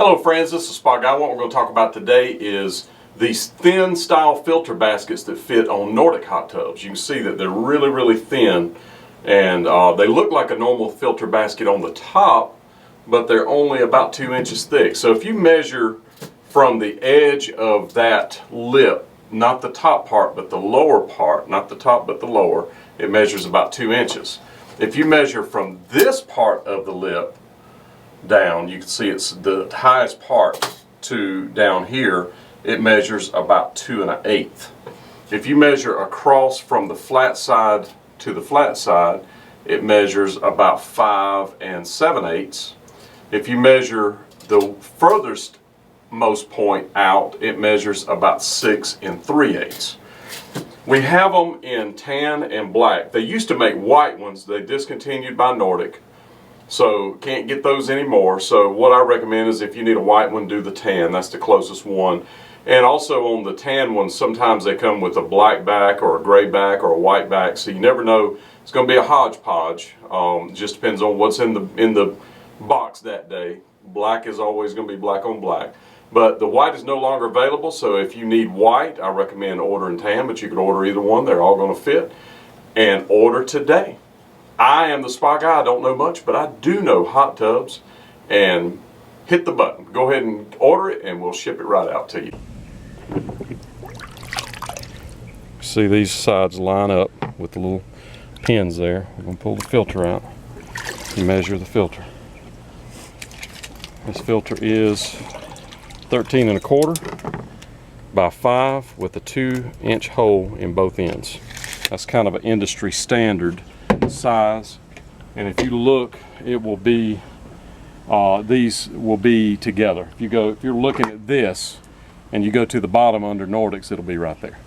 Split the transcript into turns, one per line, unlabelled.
Hello friends, this is Spa Guy. What we're going to talk about today is these thin style filter baskets that fit on Nordic hot tubs. You can see that they're really thin, and they look like a normal filter basket on the top, but they're only about 2 inches thick. So if you measure from the edge of that lip, not the top part but the lower part, not the top but the lower, it measures about 2 inches. If you measure from this part of the lip down, you can see it's the highest part to down here, it measures about 2 1/8. If you measure across from the flat side to the flat side, it measures about 5 7/8. If you measure the furthest most point out, it measures about 6 3/8. We have them in tan and black. They used to make white ones. They discontinued by Nordic, so can't get those anymore. So what I recommend is if you need a white one, do the tan. That's the closest one. And also on the tan ones, sometimes they come with a black back or a gray back or a white back, so you never know. It's going to be a hodgepodge. Just depends on what's in the box that day. Black is always going to be black on black. But the white is no longer available, so if you need white, I recommend ordering tan, but you can order either one. They're all going to fit. And order today. I am the Spa Guy. I don't know much, but I do know hot tubs. And hit the button. Go ahead and order it, and we'll ship it right out to you. See, these sides line up with the little pins there. We're going to pull the filter out and measure the filter. This filter is 13 1/4 by 5 with a 2-inch hole in both ends. That's kind of an industry standard size, and if you look, it will be these will be together. If you're looking at this and you go to the bottom under Nordics, it'll be right there.